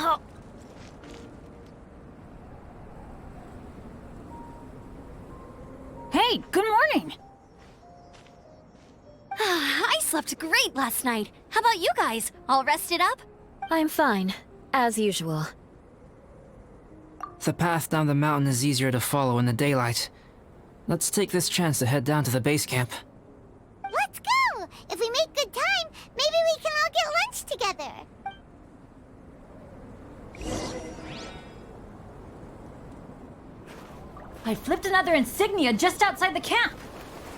Oh. Hey, good morning! I slept great last night. How about you guys? All rested up? I'm fine, as usual. The path down the mountain is easier to follow in the daylight. Let's take this chance to head down to the base camp. Let's go! If we make good time, maybe we can all get lunch together. I flipped another insignia just outside the camp.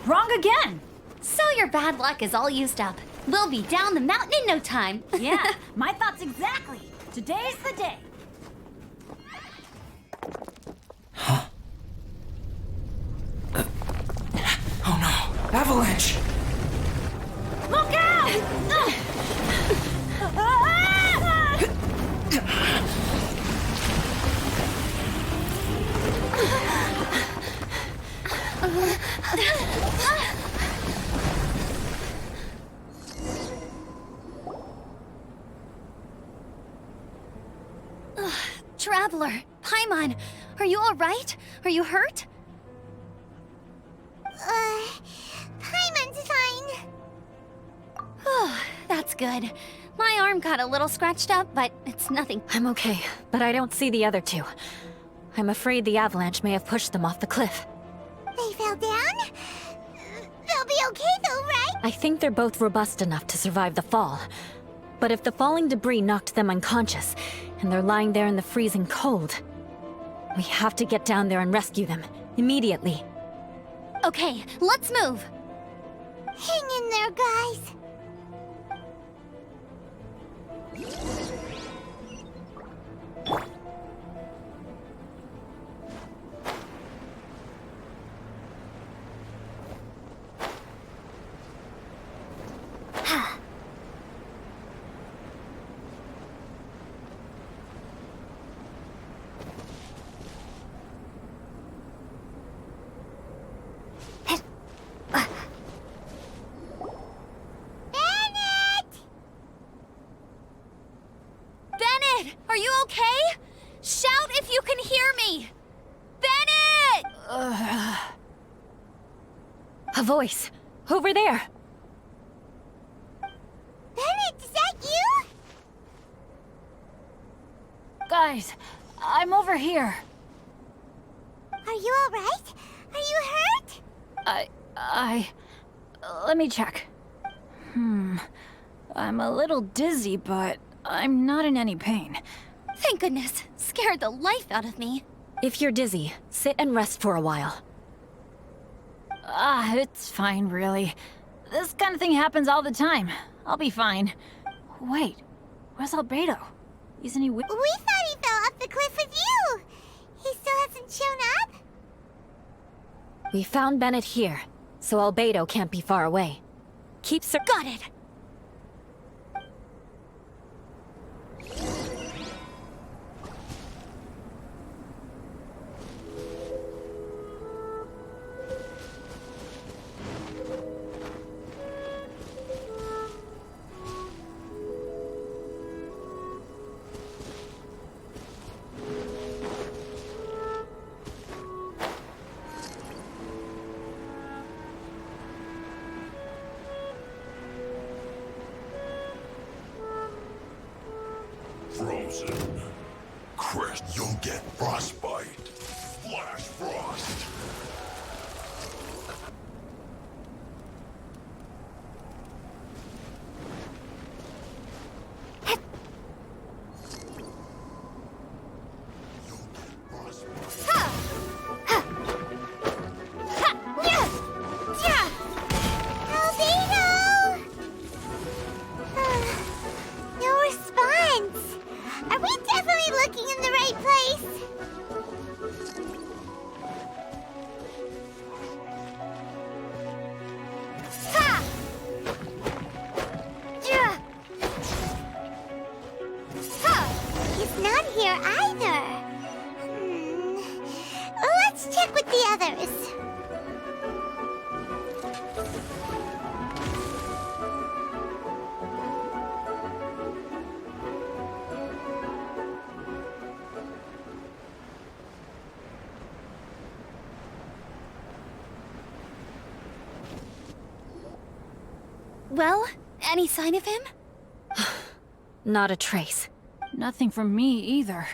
Wrong again! So your bad luck is all used up. We'll be down the mountain in no time. Yeah, my thoughts exactly. Today's the day. Huh? Oh no! Avalanche! Look out! Traveler, Paimon, are you all right? Are you hurt? Paimon's fine. Oh, that's good. My arm got a little scratched up, but it's nothing. I'm okay, but I don't see the other two. I'm afraid the avalanche may have pushed them off the cliff. They fell down? They'll be okay though, right? I think they're both robust enough to survive the fall. But if the falling debris knocked them unconscious, and they're lying there in the freezing cold, we have to get down there and rescue them, immediately. Okay, let's move. Hang in there, guys. Bennett, are you okay? Shout if you can hear me! Bennett! A voice! Over there! Bennett, is that you? Guys, I'm over here. Are you alright? Are you hurt? Let me check. I'm a little dizzy, but I'm not in any pain. Thank goodness. Scared the life out of me. If you're dizzy, sit and rest for a while. It's fine, really. This kind of thing happens all the time. I'll be fine. Wait, where's Albedo? Isn't he We thought he fell off the cliff with you. He still hasn't shown up? We found Bennett here, so Albedo can't be far away. Keep Got it! Frozen. Crest, you'll get frostbite. Flash frost. You'll get frostbite. Albedo! No response. Are we definitely looking in the right place? Ha! Yeah. Ha! He's not here either. Let's check with the others. Well, any sign of him? Not a trace. Nothing from me either.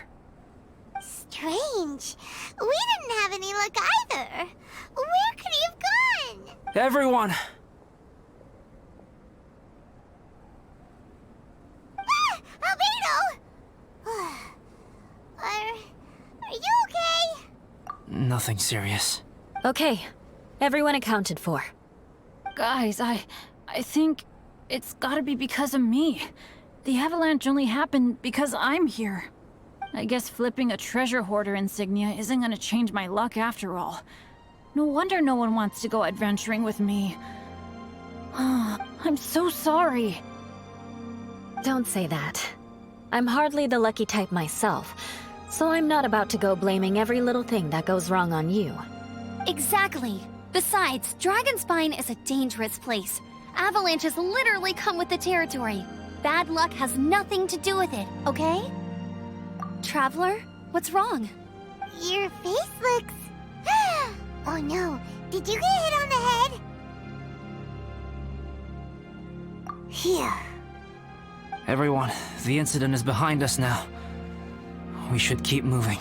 Strange. We didn't have any luck either. Where could he have gone? Everyone! Ah! Albedo! Are you okay? Nothing serious. Okay, everyone accounted for. Guys, I think it's gotta be because of me. The avalanche only happened because I'm here. I guess flipping a treasure hoarder insignia isn't gonna change my luck after all. No wonder no one wants to go adventuring with me. I'm so sorry. Don't say that. I'm hardly the lucky type myself, so I'm not about to go blaming every little thing that goes wrong on you. Exactly. Besides, Dragonspine is a dangerous place. Avalanches literally come with the territory. Bad luck has nothing to do with it, okay? Traveler, what's wrong? Your face looks... Oh no, did you get hit on the head? Phew. Everyone, the incident is behind us now. We should keep moving.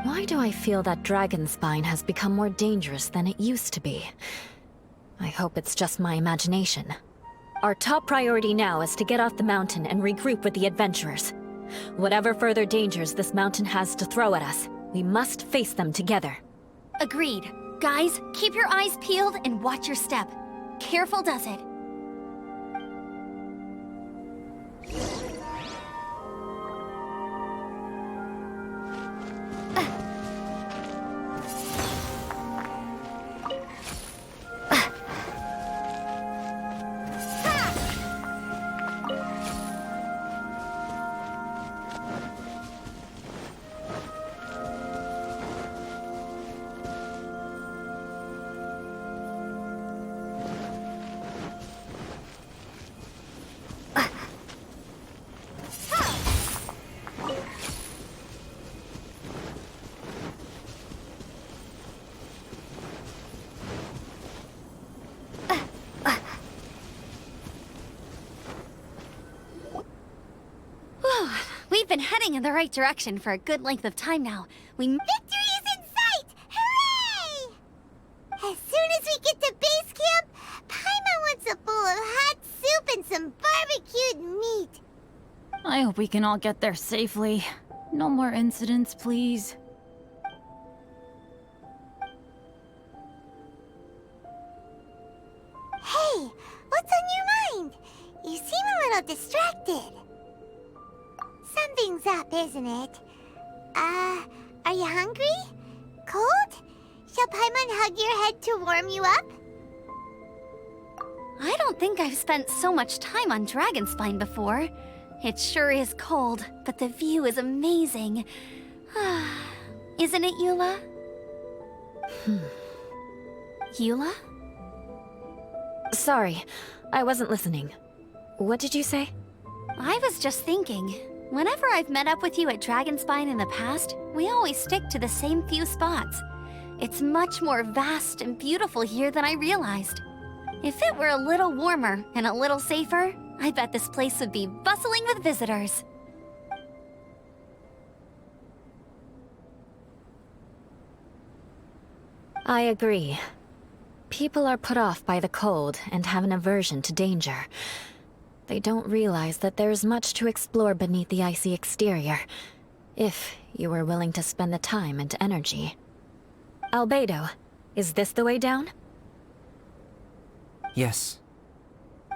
Why do I feel that Dragonspine has become more dangerous than it used to be? I hope it's just my imagination. Our top priority now is to get off the mountain and regroup with the adventurers. Whatever further dangers this mountain has to throw at us, we must face them together. Agreed. Guys, keep your eyes peeled and watch your step. Careful does it. We've been heading in the right direction for a good length of time now. Victory is in sight! Hooray! As soon as we get to base camp, Paimon wants a bowl of hot soup and some barbecued meat. I hope we can all get there safely. No more incidents, please. Hey, what's on your mind? You seem a little distracted. Something's up, isn't it? Are you hungry? Cold? Shall Paimon hug your head to warm you up? I don't think I've spent so much time on Dragonspine before. It sure is cold, but the view is amazing. Isn't it, Eula? Eula? Sorry, I wasn't listening. What did you say? I was just thinking. Whenever I've met up with you at Dragonspine in the past, we always stick to the same few spots. It's much more vast and beautiful here than I realized. If it were a little warmer and a little safer, I bet this place would be bustling with visitors. I agree. People are put off by the cold and have an aversion to danger. They don't realize that there's much to explore beneath the icy exterior, if you were willing to spend the time and energy. Albedo, is this the way down? Yes.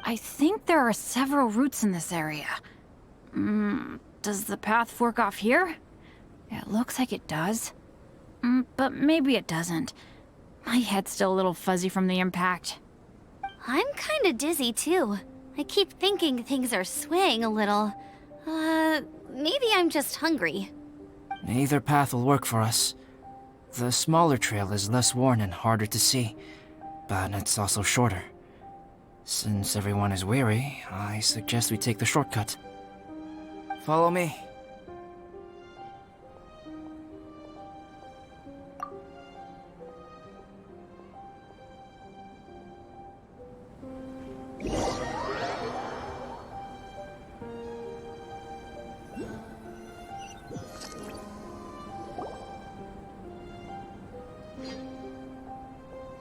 I think there are several routes in this area. Does the path fork off here? It looks like it does. But maybe it doesn't. My head's still a little fuzzy from the impact. I'm kinda dizzy too. I keep thinking things are swaying a little. Maybe I'm just hungry. Either path will work for us. The smaller trail is less worn and harder to see, but it's also shorter. Since everyone is weary, I suggest we take the shortcut. Follow me.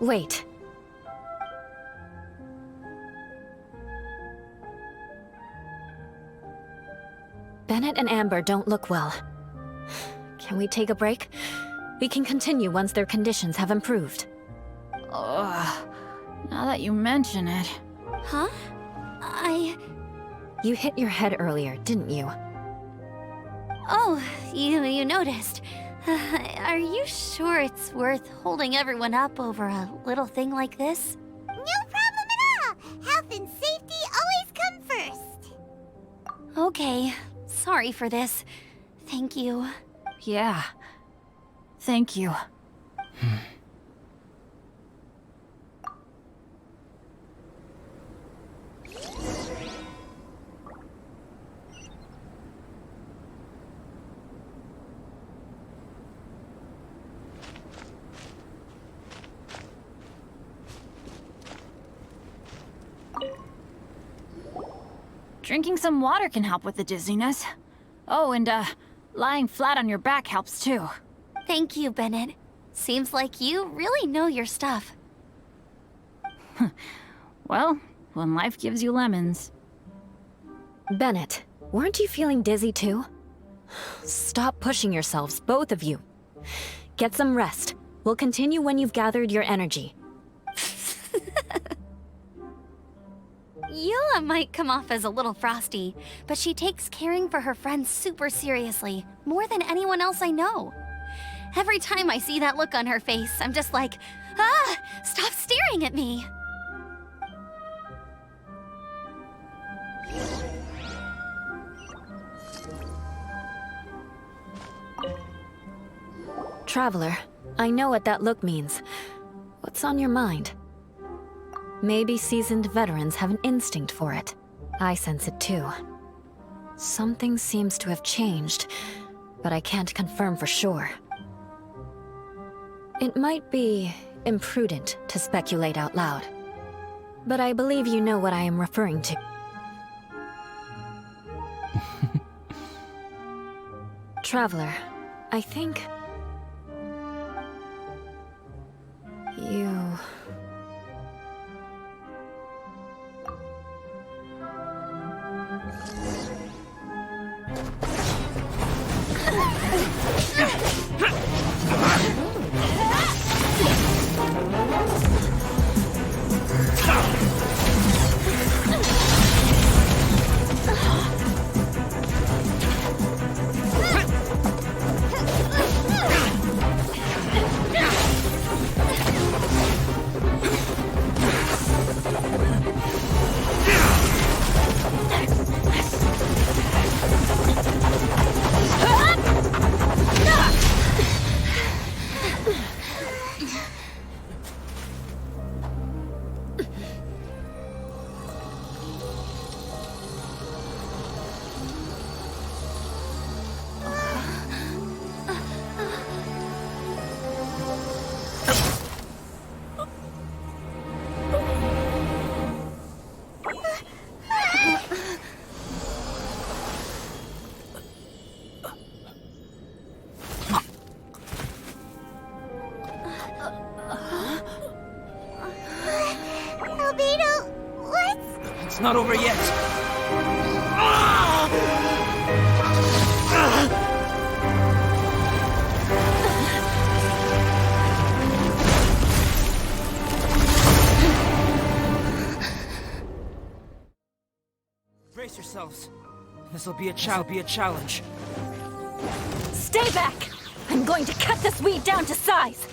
Wait. Bennett and Amber don't look well. Can we take a break? We can continue once their conditions have improved. Ugh. Now that you mention it. Huh? You hit your head earlier, didn't you? Oh, you noticed. Are you sure it's worth holding everyone up over a little thing like this? No problem at all! Health and safety always come first! Okay. Sorry for this. Thank you. Yeah. Thank you. Drinking some water can help with the dizziness. Oh, and lying flat on your back helps too. Thank you, Bennett. Seems like you really know your stuff. Well, when life gives you lemons. Bennett, weren't you feeling dizzy too? Stop pushing yourselves, both of you. Get some rest. We'll continue when you've gathered your energy. Yula might come off as a little frosty, but she takes caring for her friends super seriously, more than anyone else I know. Every time I see that look on her face, I'm just like, ah, stop staring at me. Traveler, I know what that look means. What's on your mind? Maybe seasoned veterans have an instinct for it. I sense it too. Something seems to have changed, but I can't confirm for sure. It might be imprudent to speculate out loud, but I believe you know what I am referring to. Traveler, I think... you... It's not over yet. Brace yourselves. This'll be a challenge. Stay back! I'm going to cut this weed down to size!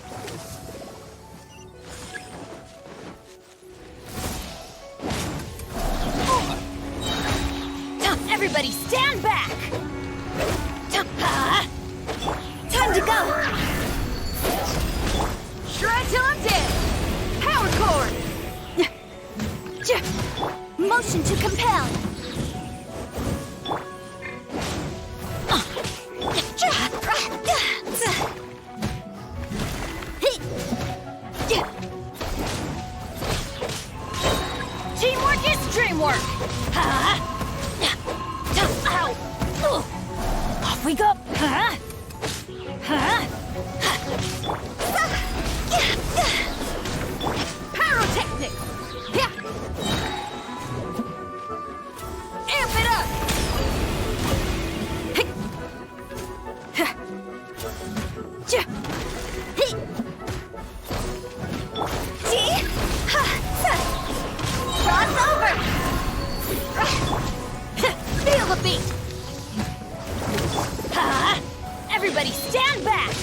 Everybody stand back! Time to go! Shred till I'm dead! Power cord! Motion to compel! Teamwork is dreamwork! Off we go! Amp it up! Cross over! Feel the beat! Everybody stand back!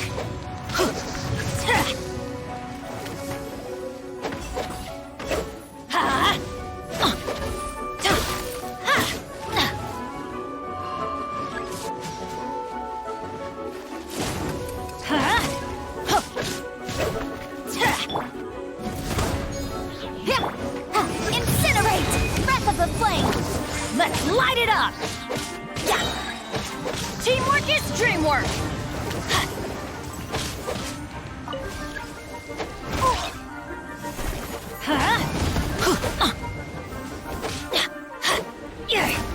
Incinerate! Breath of the flame! Let's light it up! Teamwork is dreamwork!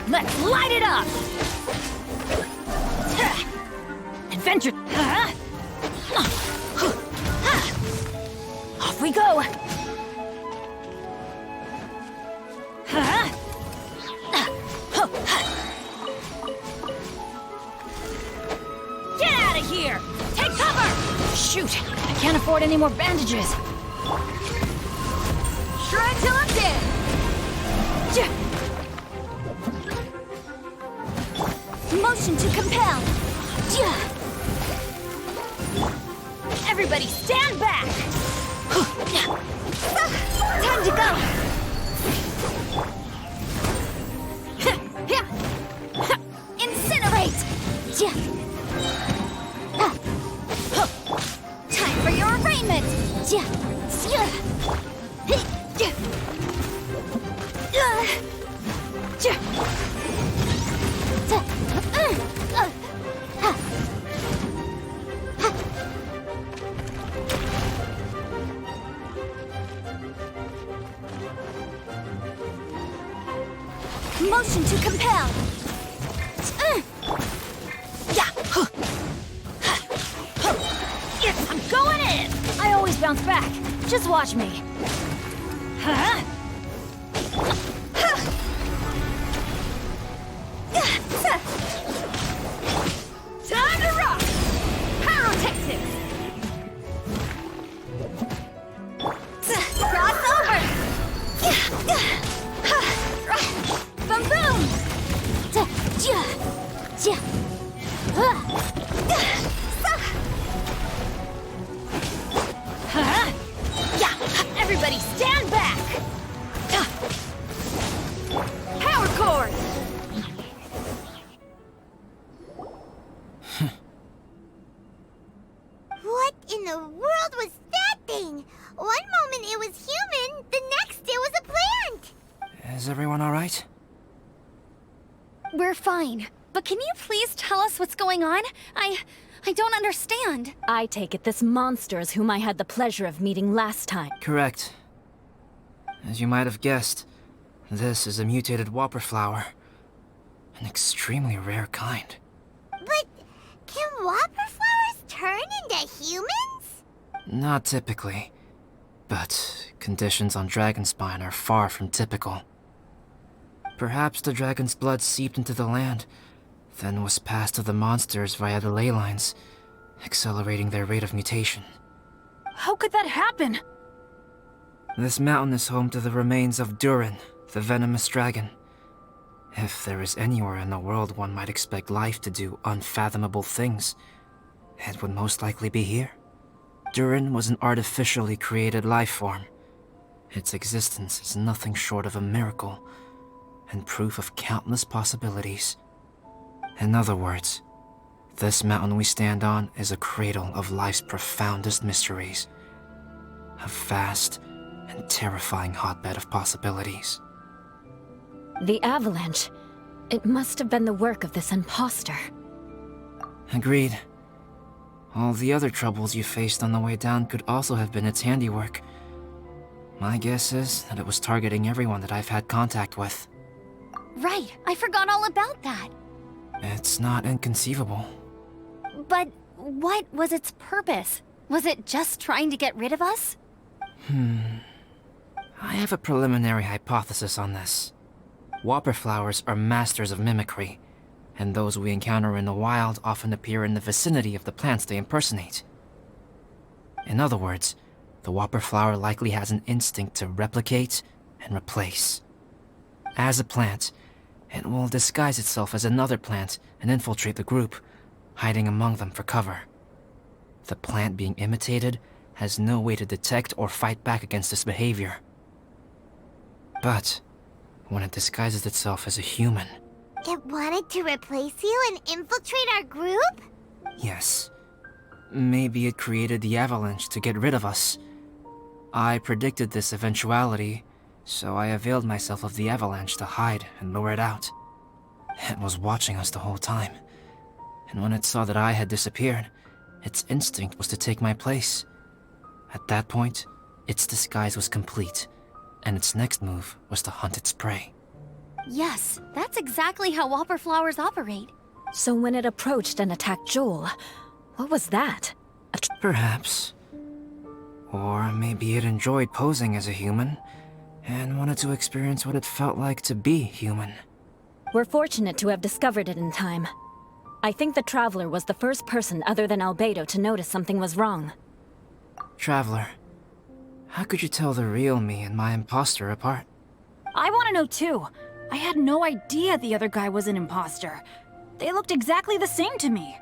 Let's light it up! Adventure! Off we go! Get out of here! Take cover! Shoot, I can't afford any more bandages. Try till I'm dead! Motion to compel! Everybody stand back! Time to go! Incinerate! Time for your arraignment! Motion to compel! Yes, I'm going in! I always bounce back. Just watch me. Time to rock! Pyrotechnics! Cross over! Boom boom! Everybody stand back! Power cord! What in the world was that thing? One moment it was human, the next it was a plant! Is everyone alright? We're fine. But can you please tell us what's going on? I don't understand. I take it this monster is whom I had the pleasure of meeting last time. Correct. As you might have guessed, this is a mutated whopper flower. An extremely rare kind. But can whopper flowers turn into humans? Not typically, but conditions on Dragonspine are far from typical. Perhaps the dragon's blood seeped into the land, then was passed to the monsters via the ley lines, accelerating their rate of mutation. How could that happen? This mountain is home to the remains of Durin, the venomous dragon. If there is anywhere in the world one might expect life to do unfathomable things, it would most likely be here. Durin was an artificially created life form. Its existence is nothing short of a miracle, and proof of countless possibilities. In other words, this mountain we stand on is a cradle of life's profoundest mysteries. A vast and terrifying hotbed of possibilities. The avalanche. It must have been the work of this imposter. Agreed. All the other troubles you faced on the way down could also have been its handiwork. My guess is that it was targeting everyone that I've had contact with. Right, I forgot all about that. It's not inconceivable. But what was its purpose? Was it just trying to get rid of us? I have a preliminary hypothesis on this. Whopper flowers are masters of mimicry, and those we encounter in the wild often appear in the vicinity of the plants they impersonate. In other words, the whopper flower likely has an instinct to replicate and replace. As a plant, it will disguise itself as another plant and infiltrate the group, hiding among them for cover. The plant being imitated has no way to detect or fight back against this behavior. But when it disguises itself as a human... It wanted to replace you and infiltrate our group? Yes. Maybe it created the avalanche to get rid of us. I predicted this eventuality, so I availed myself of the avalanche to hide and lure it out. It was watching us the whole time, and when it saw that I had disappeared, its instinct was to take my place. At that point, its disguise was complete, and its next move was to hunt its prey. Yes, that's exactly how whopper flowers operate. So when it approached and attacked Joel, what was that? Perhaps. Or maybe it enjoyed posing as a human, and wanted to experience what it felt like to be human. We're fortunate to have discovered it in time. I think the Traveler was the first person other than Albedo to notice something was wrong. Traveler, how could you tell the real me and my imposter apart? I want to know too. I had no idea the other guy was an imposter. They looked exactly the same to me.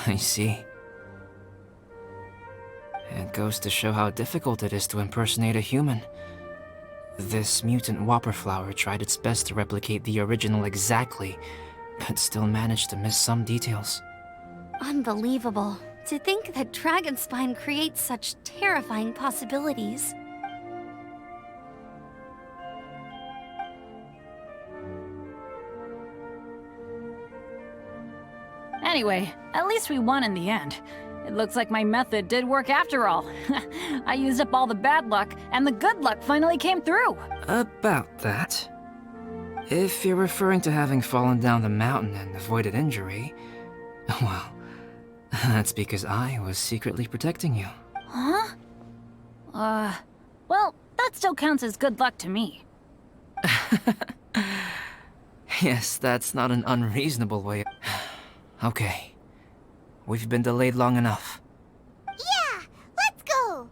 I see. It goes to show how difficult it is to impersonate a human. This mutant whopper flower tried its best to replicate the original exactly, but still managed to miss some details. Unbelievable. To think that Dragonspine creates such terrifying possibilities. Anyway, at least we won in the end. It looks like my method did work after all. I used up all the bad luck, and the good luck finally came through. About that. If you're referring to having fallen down the mountain and avoided injury, well, that's because I was secretly protecting you. Huh? Well, that still counts as good luck to me. Yes, that's not an unreasonable way. Okay. We've been delayed long enough. Yeah, let's go!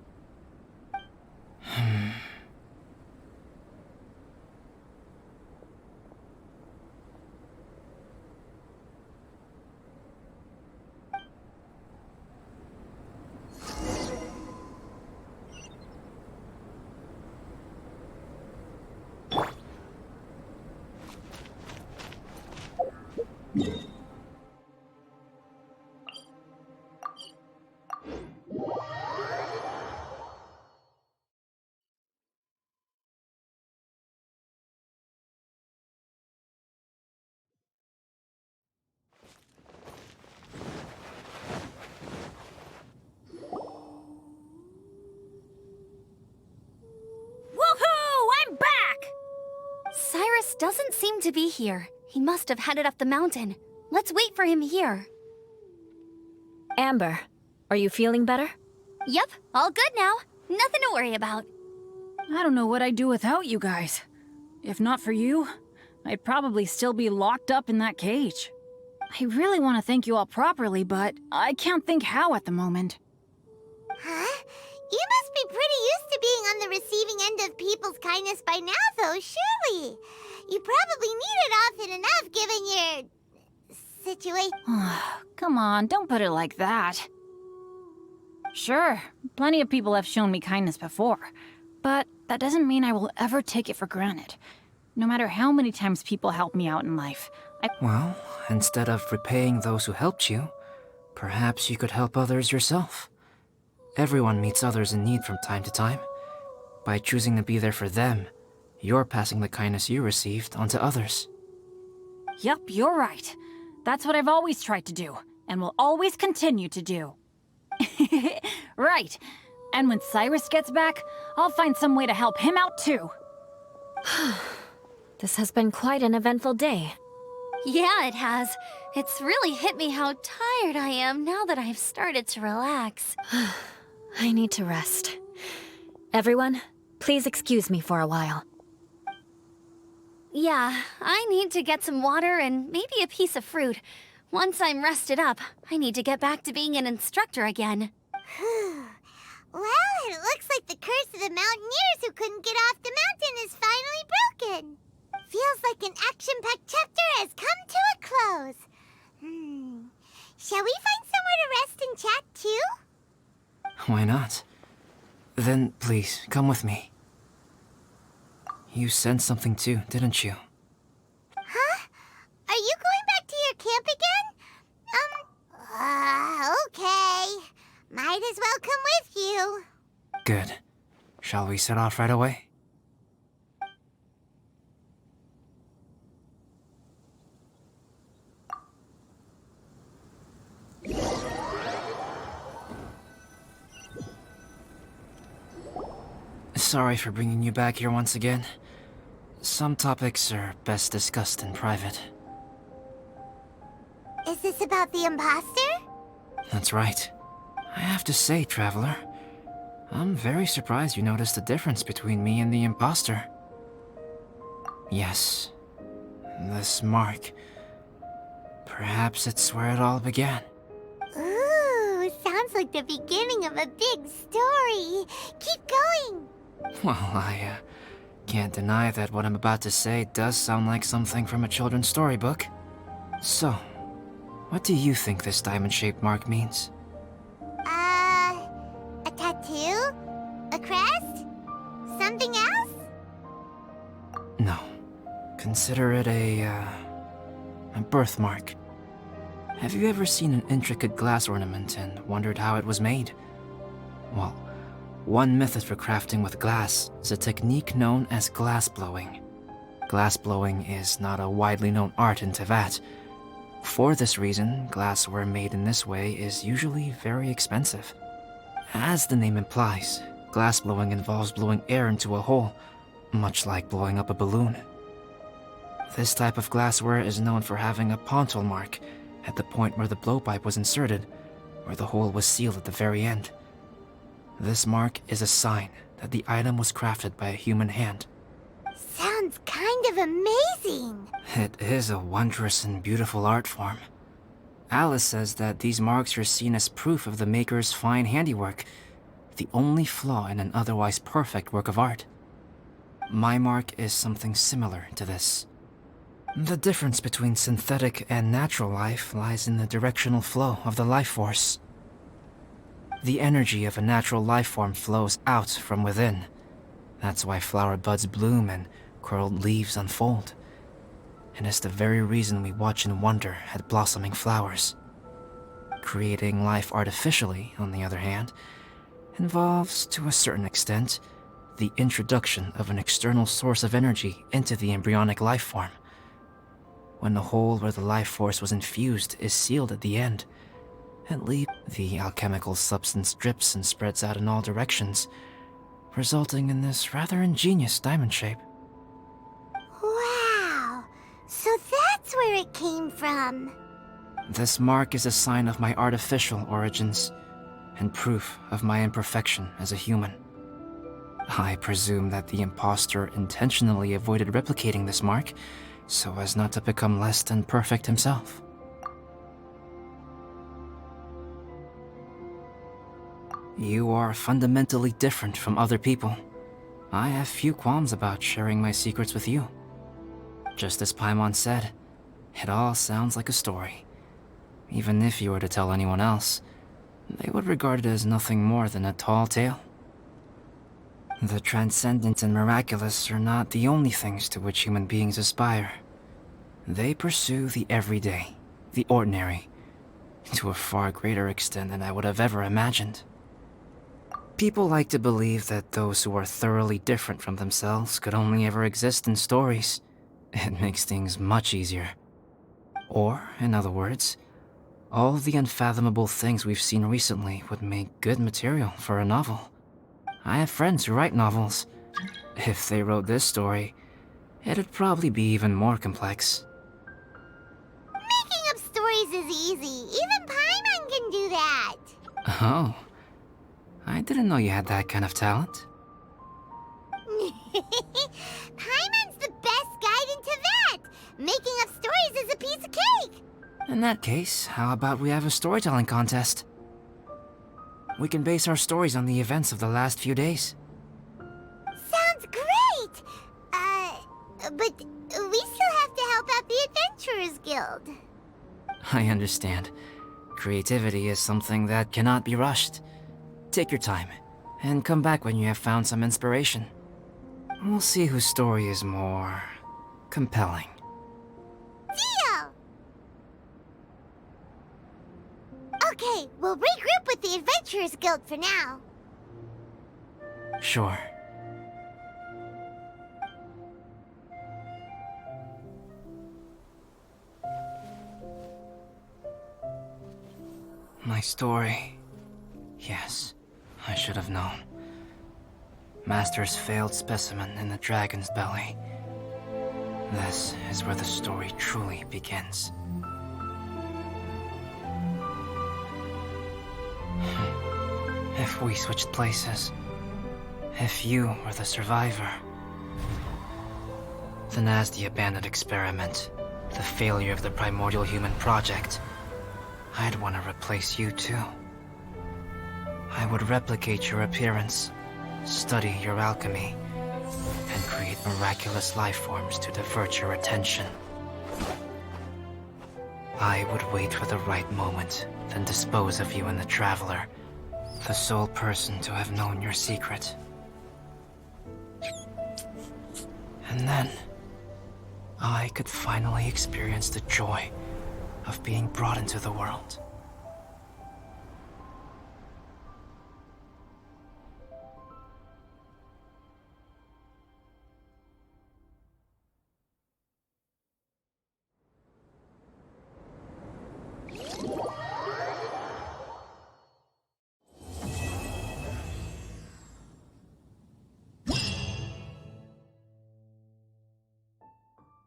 Woohoo! I'm back! Cyrus doesn't seem to be here. He must have headed up the mountain. Let's wait for him here. Amber, are you feeling better? Yep, all good now. Nothing to worry about. I don't know what I'd do without you guys. If not for you, I'd probably still be locked up in that cage. I really want to thank you all properly, but I can't think how at the moment. Huh? You must be pretty used to being on the receiving end of people's kindness by now, though, surely. You probably need it often enough, given your... situation. Come on, don't put it like that. Sure, plenty of people have shown me kindness before, but that doesn't mean I will ever take it for granted. No matter how many times people help me out in life, Well, instead of repaying those who helped you, perhaps you could help others yourself. Everyone meets others in need from time to time. By choosing to be there for them, you're passing the kindness you received onto others. Yep, you're right. That's what I've always tried to do, and will always continue to do. Right. And when Cyrus gets back, I'll find some way to help him out too. This has been quite an eventful day. Yeah, it has. It's really hit me how tired I am now that I've started to relax. I need to rest. Everyone, Please excuse me for a while. Yeah, I need to get some water and maybe a piece of fruit. Once I'm rested up, I need to get back to being an instructor again. Well, it looks like the curse of the mountaineers who couldn't get off the mountain is finally broken. Feels like an action-packed chapter has come to a close. Shall we find somewhere to rest and chat too? Why not? Then, please, come with me. You sensed something too, didn't you? Huh? Are you going back to your camp again? Okay. Might as well come with you. Good. Shall we set off right away? Sorry for bringing you back here once again. Some topics are best discussed in private. Is this about the imposter? That's right. I have to say, Traveler, I'm very surprised you noticed the difference between me and the imposter. Yes, this mark. Perhaps it's where it all began. Ooh, sounds like the beginning of a big story. Keep going. Well, I can't deny that what I'm about to say does sound like something from a children's storybook. So, what do you think this diamond-shaped mark means? A tattoo? A crest? Something else? No. Consider it a birthmark. Have you ever seen an intricate glass ornament and wondered how it was made? Well, one method for crafting with glass is a technique known as glass blowing. Glass blowing is not a widely known art in Teyvat. For this reason, glassware made in this way is usually very expensive. As the name implies, glass blowing involves blowing air into a hole, much like blowing up a balloon. This type of glassware is known for having a pontil mark at the point where the blowpipe was inserted, where the hole was sealed at the very end. This mark is a sign that the item was crafted by a human hand. Sounds kind of amazing. It is a wondrous and beautiful art form. Alice says that these marks are seen as proof of the maker's fine handiwork, the only flaw in an otherwise perfect work of art. My mark is something similar to this. The difference between synthetic and natural life lies in the directional flow of the life force. The energy of a natural life form flows out from within. That's why flower buds bloom and curled leaves unfold. And it's the very reason we watch and wonder at blossoming flowers. Creating life artificially, on the other hand, involves, to a certain extent, the introduction of an external source of energy into the embryonic life form. When the hole where the life force was infused is sealed at the end, the alchemical substance drips and spreads out in all directions, resulting in this rather ingenious diamond shape. Wow, so that's where it came from. This mark is a sign of my artificial origins, and proof of my imperfection as a human. I presume that the imposter intentionally avoided replicating this mark, so as not to become less than perfect himself. You are fundamentally different from other people. I have few qualms about sharing my secrets with you. Just as Paimon said, it all sounds like a story. Even if you were to tell anyone else, they would regard it as nothing more than a tall tale. The transcendent and miraculous are not the only things to which human beings aspire. They pursue the everyday, the ordinary, to a far greater extent than I would have ever imagined. People like to believe that those who are thoroughly different from themselves could only ever exist in stories. It makes things much easier. Or, in other words, all the unfathomable things we've seen recently would make good material for a novel. I have friends who write novels. If they wrote this story, it'd probably be even more complex. Making up stories is easy. Even Paimon can do that. Oh. I didn't know you had that kind of talent. In that case, how about we have a storytelling contest? We can base our stories on the events of the last few days. Sounds great! But we still have to help out the Adventurers Guild. I understand. Creativity is something that cannot be rushed. Take your time, and come back when you have found some inspiration. We'll see whose story is more compelling. Deal! Okay, we'll regroup with the Adventurers Guild for now. Sure. My story. Yes, I should have known. Master's failed specimen in the dragon's belly. This is where the story truly begins. If we switched places, if you were the survivor, then as the abandoned experiment, the failure of the primordial human project, I'd want to replace you too. I would replicate your appearance, study your alchemy, and create miraculous life forms to divert your attention. I would wait for the right moment, then dispose of you in the Traveler, the sole person to have known your secret. And then, I could finally experience the joy of being brought into the world.